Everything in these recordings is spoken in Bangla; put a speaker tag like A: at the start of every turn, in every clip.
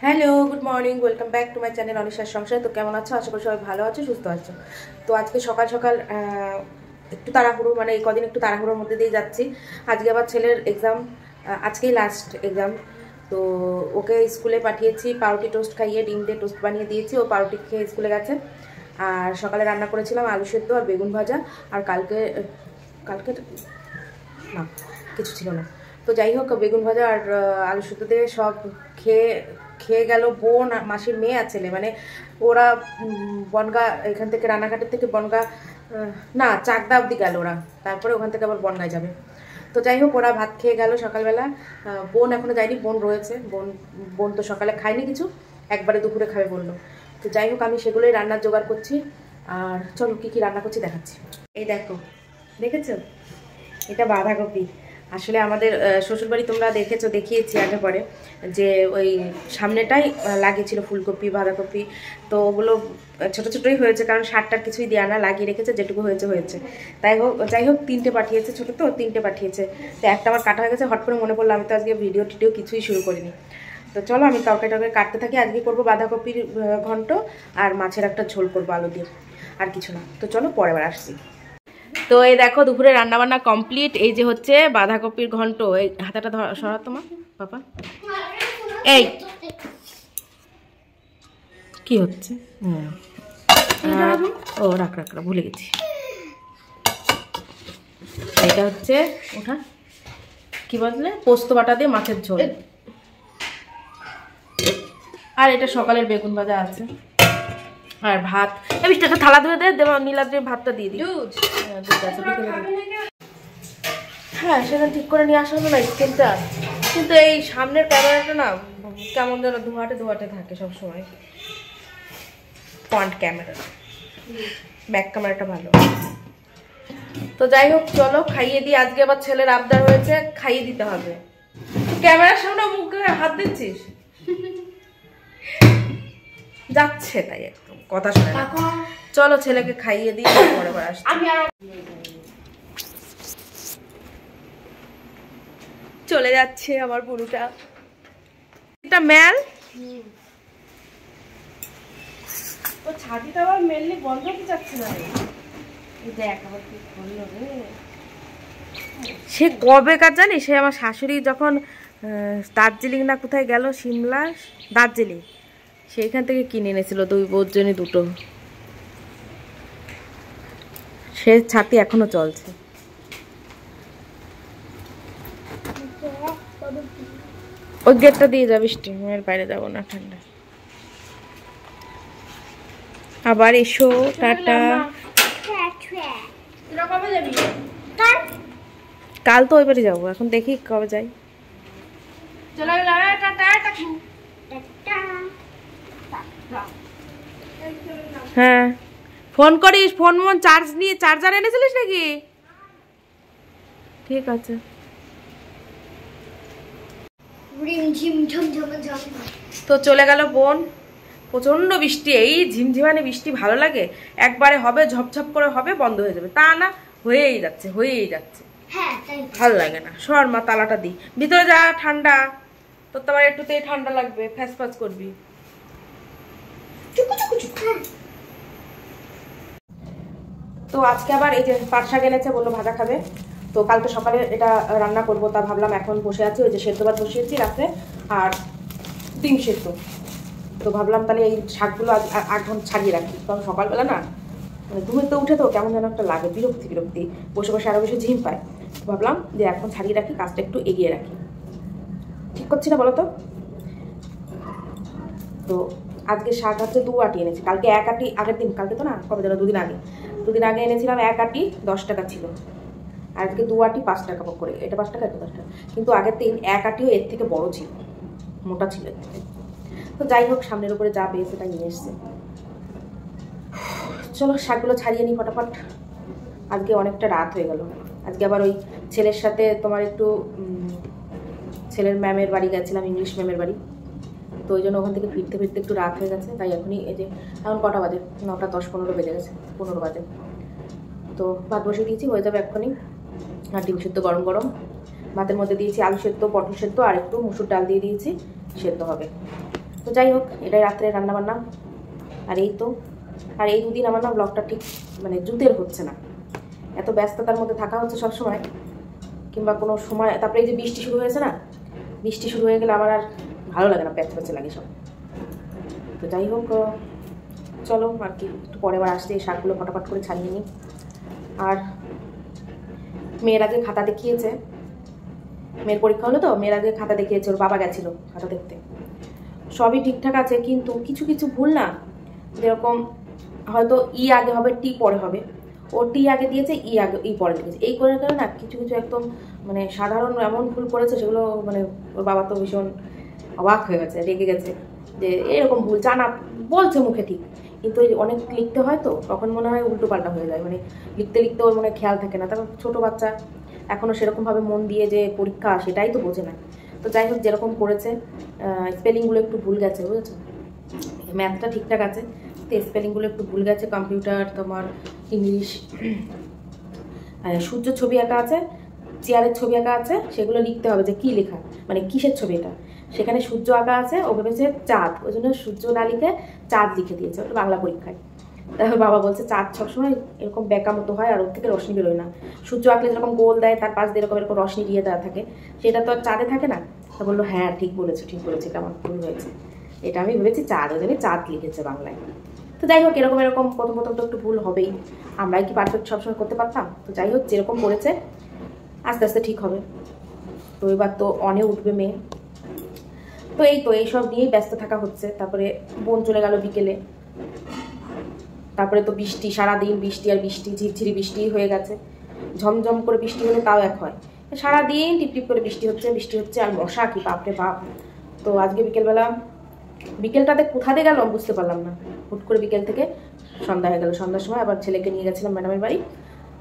A: Hello, good morning, welcome back to my channel অনিশার সংসার। তো কেমন আছো? আশা করি সবাই ভালো আছো, সুস্থ আছো। তো আজকে সকাল সকাল একটু তাড়াহুড়ো, মানে এই কদিন একটু তাড়াহুড়োর মধ্যে দিয়ে যাচ্ছি। আজকে আবার ছেলের এক্সাম, আজকেই লাস্ট এক্সাম। তো ওকে স্কুলে পাঠিয়েছি, পাউরুটি টোস্ট খাইয়ে ডিম দিয়ে টোস্ট বানিয়ে দিয়েছি, ও পাউরুটি খেয়ে স্কুলে গেছে। আর সকালে রান্না করেছিলাম আলু সেদ্ধ আর বেগুন ভাজা। আর কালকে না, কিছু ছিল না। তো যাই হোক, বেগুন ভাজা আর আলু সেদ্ধ দিয়ে সব খেয়ে গেল বোন, মাসির মেয়ে আর ছেলে। মানে ওরা বনগা, এখান থেকে রানাঘাটের থেকে বনগা না, চাকদা অবধি গেল ওরা, তারপরে ওখান থেকে আবার বনগায় যাবে। তো যাই হোক, ওরা ভাত খেয়ে গেল সকালবেলা। বোন এখনো যায়নি, বোন রয়েছে। বোন তো সকালে খায়নি কিছু, একবারে দুপুরে খাবে বললো। তো যাই হোক, আমি সেগুলোই রান্নার জোগাড় করছি। আর চলো কী কী রান্না করছি দেখাচ্ছি। এই দেখো, দেখেছো? এটা বাঁধাকপি। আসলে আমাদের শ্বশুরবাড়ি তোমরা দেখিয়েছি আগে পরে, যে ওই সামনেটাই লাগিয়েছিল ফুলকপি বাঁধাকপি। তো ওগুলো ছোটো ছোটোই হয়েছে, কারণ সারটার কিছুই দেওয়া না, লাগিয়ে রেখেছে, যেটুকু হয়েছে। যাই হোক 3টে পাঠিয়েছে, ছোটো তো 3টে পাঠিয়েছে। তো একটা আমার কাটা হয়ে গেছে, হট করে মনে পড়লো আমি তো আজকে ভিডিও টিডিও কিছুই শুরু করিনি। তো চলো আমি তরকারি কাটতে থাকি। আজকে করবো বাঁধাকপির ঘন্ট, আর মাছের একটা ঝোল করবো আলু দিয়ে, আর কিছু না। তো চলো পরে আবার আসছি। তো এই দেখো, দুপুরে রান্নাবান্না কমপ্লিট। এই যে হচ্ছে বাঁধাকপির ঘন্ট। এই হাতাটা সরা তোমার বাবা। এই কি হচ্ছে? ও রাখ, ভুলে গেছি। এটা হচ্ছে ওটা কি বললে, পোস্ত বাটা দিয়ে মাছের ঝোল। আর এটা সকালের বেগুন ভাজা আছে, আর ভাত। একটা থালা ধুয়ে দেবো, নীলাদ্রির ভাতটা দিয়ে দিই। হ্যাঁ, সেখানে ঠিক করে নিয়ে আসা হলো না স্কেলটা, কিন্তু এই সামনের ক্যামেরাটা না কেমন যেন ধোয়াটে থাকে সবসময়। ফ্রন্ট ক্যামেরা, ব্যাক ক্যামেরাটা ভালো। তো যাই হোক, চলো খাইয়ে দিই। আজকে আবার ছেলের আবদার হয়েছে, খাইয়ে দিতে হবে। ক্যামেরার সামনে মুখে হাত দিচ্ছিস, যাচ্ছে তাই একটু কথা শোনে না। চলো ছেলেকে খাইয়ে দিই, পরে আবার আসছি। চলে যাচ্ছে আমার বুড়ুটা, এটা ম্যাল। ও ছাতিটা আবার মেনলি বন্ধ হতে যাচ্ছে না রে। দেখ আবার কি করলো রে। সে কবে কাজ জানিস, সে আমার শাশুড়ি যখন দার্জিলিং না কোথায় গেল, সিমলা দার্জিলিং, সেইখান থেকে কিনে এনেছিল 2 বউর জন্য 2টো। সে ছাতি এখনো চলছে। ওই গেটটা দিয়ে যাবিস, এর বাইরে যাবো না, ঠান্ডা। আবার এসো, টাটা। কাল তো ওই বাড়ি যাবো, এখন দেখি কবে যাই। হ্যাঁ, ফোন করিস। ফোন চার্জার এনেছিলিস নাকি? ঠিক আছে। তো চলে গেল বোন। প্রচন্ড বৃষ্টি, এই ঝিমঝিমানি বৃষ্টি ভালো লাগে? একবারে হবে, ঝপঝপ করে হবে, বন্ধ হয়ে যাবে, তা না হয়েই যাচ্ছে। ভালো লাগে না। শর্মা তালাটা দি, ভিতরে যা, ঠান্ডা। তোর তো আবার একটুতেই ঠান্ডা লাগবে, ফ্যাস করবি। তো আজকে আবার এই যে পাট শাক এনেছে, বললো ভাজা খাবে। তো কালকে সকালে এটা রান্না করব, তা ভাবলাম এখন বসে আছি, ওই যে সেদ্ধ ভাত বসিয়েছি রাত্রে, আর ডিম সেদ্ধ। তো ভাবলাম তাহলে এই শাকগুলো এখন ছাড়িয়ে রাখি, কারণ সকালবেলা না মানে ঘুমের তো উঠে তো কেমন যেন একটা লাগে, বিরক্তি বসে আরো বেশি ঝিম পায়। তো ভাবলাম যে এখন ছাড়িয়ে রাখি, কাজটা একটু এগিয়ে রাখি। ঠিক করছি না বলো তো? তো আজকে শাক হচ্ছে 2 আটি এনেছি, কালকে 1 আটি, আগের দিন, কালকে তো না, কবে যেন 2 দিন আগে এনেছিলাম 1 আটি 10 টাকা ছিল। আর আজকে 2 আটি 5 টাকা করে, এটা 5 টাকা, এটা 10 টাকা। কিন্তু আগের দিন 1 আটিও এর থেকে বড় ছিল, মোটা ছিল এর থেকে। তো যাই হোক, সামনের উপরে যা পেয়েছে তাই নিয়ে এসছে। চলো শাকগুলো ছাড়িয়ে নিই ফটাফট। আজকে অনেকটা রাত হয়ে গেল। আজকে আবার ওই ছেলের সাথে তোমার একটু ছেলের ম্যামের বাড়ি গেছিলাম, ইংলিশ ম্যামের বাড়ি। তো ওই জন্য ওখান থেকে ফিরতে একটু রাত হয়ে গেছে। তাই এখনই এই যে এখন কটা বাজে, 9টা 10-15 বেজে গেছে, 15 বাজে। তো ভাত বসিয়ে দিয়েছি, হয়ে যাবে এক্ষুনি। আর ডিম সেদ্ধ গরম ভাতের মধ্যে দিয়েছি আলু সেদ্ধ, পটল সেদ্ধ, আর একটু মুসুর ডাল দিয়ে দিয়েছি, সেদ্ধ হবে। তো তো যাই হোক, এটাই রাত্রে রান্নাবান্না। আর এই তো, আর এই দুদিন আমার না ব্লগটা ঠিক মানে জুতের হচ্ছে না, এত ব্যস্ততার মধ্যে থাকা হচ্ছে সবসময়, কিংবা কোনো সময়। তারপরে এই যে বৃষ্টি শুরু হয়েছে না, বৃষ্টি শুরু হয়ে গেলে আমার আর ভালো লাগে না, প্যাচ প্যাচে লাগে সব। তো যাই হোক, চলো আর কি, একটু পরে আবার আসতে এই শাকগুলো ফটাফট করে ছাড়িয়ে নিই। আর মেয়ের আগে খাতা দেখিয়েছে, মেয়ের পরীক্ষা হলো তো, মেয়ের আগে খাতা দেখিয়েছে, ওর বাবা গেছিল খাতা দেখতে, সবই ঠিকঠাক আছে, কিন্তু কিছু কিছু ভুল না, যেরকম হয়তো ই আগে হবে টি পরে হবে, ও টি আগে দিয়েছে ই আগে ই পরে লিখেছে, এই করে না কিছু কিছু একদম মানে সাধারণ এমন ভুল করেছে, সেগুলো মানে ওর বাবা তো ভীষণ অবাক হয়ে গেছে, রেগে গেছে যে এরকম ভুল জানা বলছে মুখে ঠিক, কিন্তু ওই অনেক লিখতে হয় তো তখন মনে হয় উল্টো পাল্টা হয়ে যায়, মানে লিখতে লিখতে ওর মনে খেয়াল থাকে না। তারপর ছোটো বাচ্চা এখনও সেরকমভাবে মন দিয়ে যে পরীক্ষা সেটাই তো বোঝে না। তো যাই হোক, যেরকম করেছে, স্পেলিংগুলো একটু ভুল গেছে, বুঝেছো, ম্যাথটা ঠিকঠাক আছে, তো স্পেলিংগুলো একটু ভুল গেছে। কম্পিউটার, তোমার ইংলিশ, সূর্য ছবি আঁকা আছে, চেয়ারের ছবি আঁকা আছে, সেগুলো লিখতে হবে যে কী লেখা, মানে কিসের ছবি এটা। সেখানে সূর্য আঁকা আছে, ও ভেবেছে চাঁদ, ওই জন্য সূর্য না লিখে চাঁদ লিখে দিয়েছে ওটা বাংলা পরীক্ষায়। তারপর বাবা বলছে চাঁদ সবসময় এরকম বেঁকা মতো হয়, আর ওর থেকে রশ্মি বেরোয় না, সূর্য আঁকলে যেরকম গোল দেয় তার পাশ দিয়ে এরকম এরকম রশ্মি দিয়ে দেওয়া থাকে, সেটা তো আর চাঁদে থাকে না। তা বললো হ্যাঁ ঠিক বলেছে ঠিক বলেছে, এটা আমার ভুল হয়েছে, এটা আমি ভেবেছি চাঁদ, ওই জন্য চাঁদ লিখেছে বাংলায়। তো যাই হোক, এরকম এরকম প্রথম প্রথম তো একটু ভুল হবেই, আমরাই কি পারফেক্ট সবসময় করতে পারতাম। তো যাই হোক, যেরকম করেছে আস্তে আস্তে ঠিক হবে। তো এবার তো অনে উঠবে মেয়ে, তো এই তো এইসব নিয়েই ব্যস্ত থাকা হচ্ছে। তারপরে বোন চলে গেল বিকেলে, তারপরে তো বৃষ্টি, সারাদিন বৃষ্টি আর বৃষ্টি, ঝিরঝিরি বৃষ্টি হয়ে গেছে, ঝমঝম করে বৃষ্টি হলে তাও এক হয়, সারাদিন টিপটিপ করে বৃষ্টি হচ্ছে, আর মশা কি বাপরে বাপ। তো আজকে বিকেলবেলা, বিকেলটাতে কোথাতে গেল বুঝতে পারলাম না, হুট করে বিকেল থেকে সন্ধ্যা হয়ে গেল, সন্ধ্যার সময় আবার ছেলেকে নিয়ে গেছিলাম ম্যাডামের বাড়ি।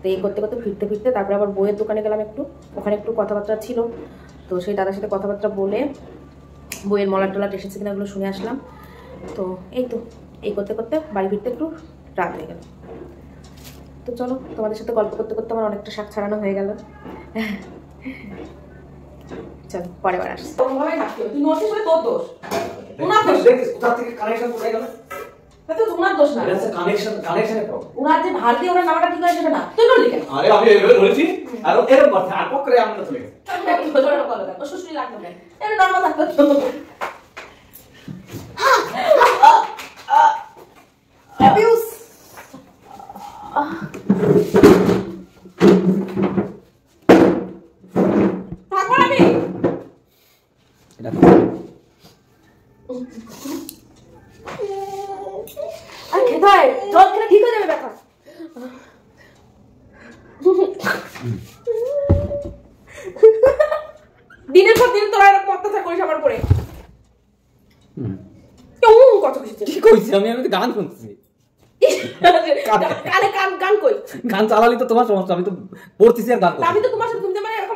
A: তো এই করতে করতে ফিরতে ফিরতে তারপরে আবার বইয়ের দোকানে গেলাম একটু, ওখানে একটু কথাবার্তা ছিল, তো সেই দাদার সাথে কথাবার্তা বলে বইয়ের মলাট টলাট এসেছে কিনা ওগুলো শুনে আসলাম। তো এই তো এই করতে করতে বাড়ি ফিরতে একটু রাত হয়ে গেল। তো চলো, তোমাদের সাথে গল্প করতে করতে আমার অনেকটা শাক ছাড়ানো হয়ে গেল। চলো পরে বার আসছি। তুই নোটিস করে তোর দোষ, উনার দোষ, কোথা থেকে কানেকশন কোথায় গেল, তো উনার দোষ না, এটা কানেকশনের প্রবলেম। উনার যে ভারতী ওনার নামটা ঠিক আছে না, তুই নোট লিখে। আরে আমি এভাবে বলেছি, আর এরকম কথা আর পক করে আমরা চলে গেছি। আমি তো জোরে বলে দাও, সুশ্রী লাগবে না, এটা নরমাল থাকবে তো। অ্যাবিউজ তারপর আমি এটা আর খেতে হয়, জল খেলে ঠিক হয়ে যাবে ব্যথা। দিনের পর দিন তোরা এরকম অত্যাচার করিস আমার উপরে। কত কিছু কি কইছি আমি, আমি তো গান শুনছি। কানে গান কই, গান চালালি তো তোমার সমস্যা, আমি তো পড়তেছি আর গান করছি। আমি তো তোমার সাথে তুমি মানে এরকম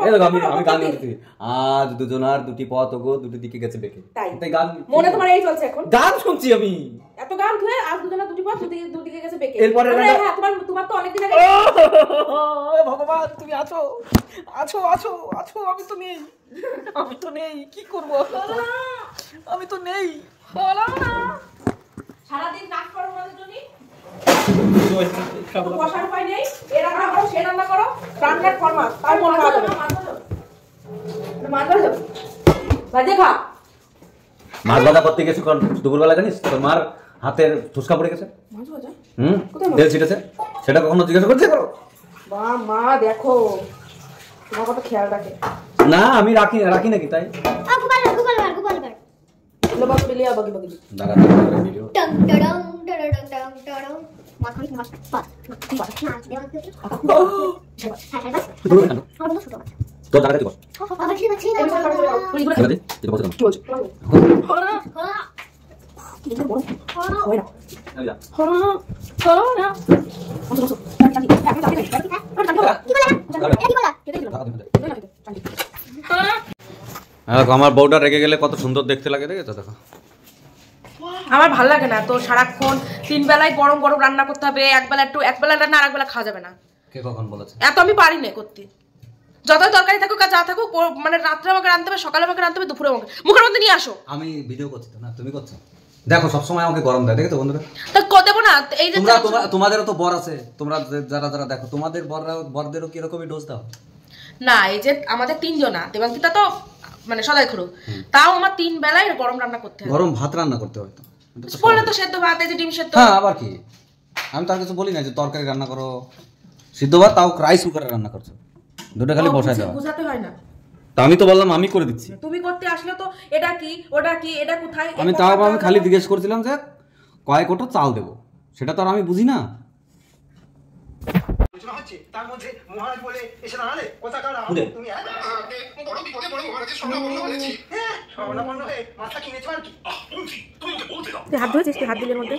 A: আমি গান করতেছি, আজ দুজনার দুটি পথ গো দুটি দিকে গেছে বেঁকে, তাই গান মনে তোমার এই চলছে এখন, গান শুনছি আমি, এত গান ধুয়ে আজ দুজনার দুটি পথ দুদিকে গেছে বেঁকে। এরপরে হ্যাঁ তোমার তো অনেক দিন আগে। ও ভগবান তুমি আছো আছো আছো আছো, আমি তো নেই কি করব, আমি তো নেই, বলো না সারাদিন কাজ করো ওনাদের জন্য, বসার উপায় নেই, এ রান্না করো সে রান্না করো, রান্নার ফরমাস তার মন খাওয়া যাবে, মাছ ভাজা খা। মাছ ভাজা করতে গেছি দুপুরবেলা, জানিস তোর মার হাতের ফুসকা পড়ে গেছে, মাছ ভাজা তেল ছিটেছে, সেটা কখনো জিজ্ঞাসা করতে পারো? মা দেখো তোমার কত খেয়াল রাখে। না আমি রাখি নাকি তাই বস বিলিয়া বগি বগি দাঁড়া ভিডিও টং টং টং টং টং মাখন মাছ পাত নাচ দেওয়া তো দাঁড়া দিবস আবার ঠিক আছে পুরি করে দে এটা বলছ কি বলছ হরা হরা কি বল হরা আমি যা হরা হরা বসো বসো কি আমার বউটা রেগে গেলে কত সুন্দর দেখতে লাগে, দেখেছো? দেখো আমার ভালো লাগে না তো, সারাক্ষণ 3 বেলায় গরম গরম রান্না করতে হবে, এক বেলা রান্না আর এক বেলা খাওয়া যাবে না। কে কখন বলেছে? এত আমি পারি না করতে, যত তরকারি থাকুক আর যা থাকুক, মানে রাত্রে আমাকে রাঁধতে হবে, সকালে আমাকে রাঁধতে হবে, দুপুরে আমাকে মুখের মধ্যে নিয়ে আসো।
B: আমি ভিডিও করছি তো না, তুমি করছো। দেখো সবসময় আমাকে গরম দেয়, দেখো তো বন্ধুরা।
A: তা দেবো না, এই যে
B: তোমাদেরও তো বর আছে, তোমরা যারা যারা দেখো তোমাদের বরদেরও কি এরকমই ডোজ দাও
A: না? এই যে আমাদের 3 জনা, দেবাঙ্কিতা তো মানে সদাই খুঁড়ো, তাও আমার 3 বেলায় গরম রান্না করতে হয়,
B: গরম ভাত রান্না করতে হয়। তো
A: বললে তো সেদ্ধ ভাত, এই যে ডিম সেদ্ধ।
B: হ্যাঁ আবার কি, আমি তার কিছু বলি না যে তরকারি রান্না করো, সিদ্ধ ভাত তাও রাইস কুকারে রান্না করছো, দুটো খালি বসায় দাও,
A: বুঝাতে হয় না।
B: তা আমি তো বললাম আমি করে দিচ্ছি,
A: তুমি করতে আসলে তো এটা কি ওটা কি এটা কোথায়,
B: আমি খালি জিজ্ঞেস করছিলাম যে কয় কোটো চাল দেবো, সেটা তো আর আমি বুঝি না। তার মধ্যে মহারাজ বলে এসে দাঁড়ালে কোথাকার তুমি বড় বিপদে পড়ে মহারাজের স্বর্ণাপন্ন হয়েছি। হ্যাঁ স্বর্ণাপন্ন হয়ে মাথা কিনেছো আর কি। তুমি তো বলতে দাও, হাত ধরেছিস তুই, হাত দিলের মধ্যে।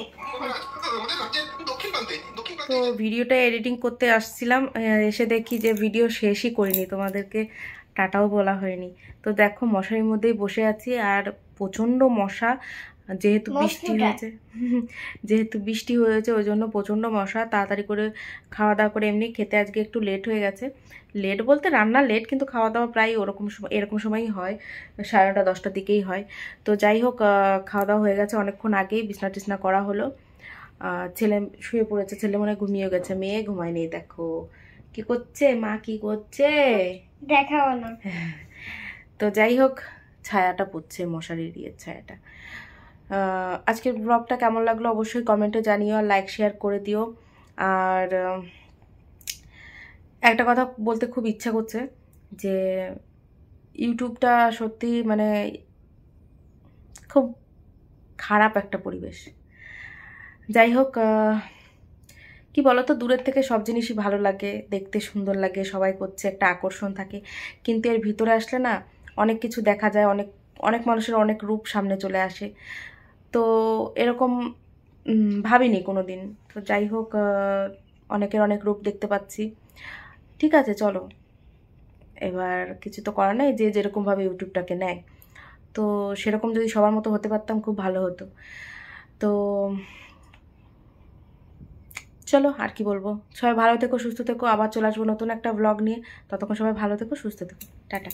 B: তো ভিডিওটা এডিটিং করতে আসছিলাম, এসে দেখি যে ভিডিও শেষই করিনি, তোমাদেরকে টাটাও বলা হয়নি। তো দেখো মশারির মধ্যেই বসে আছি, আর প্রচণ্ড মশা, যেহেতু বৃষ্টি হয়েছে ওই জন্য প্রচণ্ড মশা। তাড়াতাড়ি করে খাওয়া দাওয়া করে, এমনি খেতে আজকে একটু লেট হয়ে গেছে, লেট বলতে রান্না লেট, কিন্তু খাওয়া দাওয়া প্রায় এরকম সময়ই হয়, 9:30 10টার দিকেই হয়। তো যাই হোক, খাওয়া দাওয়া হয়ে গেছে অনেকক্ষণ আগেই, বিছনা টিছনা করা হলো। ছেলে শুয়ে পড়েছে, ছেলে মনে হয় ঘুমিয়ে গেছে, মেয়ে ঘুমায়নি। দেখো কি করছে মা, কি করছে দেখাও না। তো যাই হোক, ছায়াটা পড়ছে, মশারি দিয়ে ছায়াটা। আজকের ব্লগটা কেমন লাগলো অবশ্যই কমেন্টে জানিও, আর লাইক শেয়ার করে দিও। আর একটা কথা বলতে খুব ইচ্ছা করছে যে ইউটিউবটা সত্যি মানে খুব খারাপ একটা পরিবেশ। যাই হোক, কি বলতো, দূরের থেকে সব জিনিসই ভালো লাগে, দেখতে সুন্দর লাগে, সবাই করছে, একটা আকর্ষণ থাকে, কিন্তু এর ভিতরে আসলে না অনেক কিছু দেখা যায়, অনেক অনেক মানুষের অনেক রূপ সামনে চলে আসে। তো এরকম ভাবিনি কোনো দিন। তো যাই হোক, অনেকের অনেক রূপ দেখতে পাচ্ছি। ঠিক আছে, চলো, এবার কিছু তো করার নেই, যে যেরকমভাবে ইউটিউবটাকে নেয়, তো সেরকম যদি সবার মতো হতে পারতাম খুব ভালো হতো। তো চলো, আর কি বলবো, সবাই ভালো থেকো, সুস্থ থেকো, আবার চলে আসবো নতুন একটা ব্লগ নিয়ে। ততক্ষণ সবাই ভালো থেকো, সুস্থ থেকো, টাটা।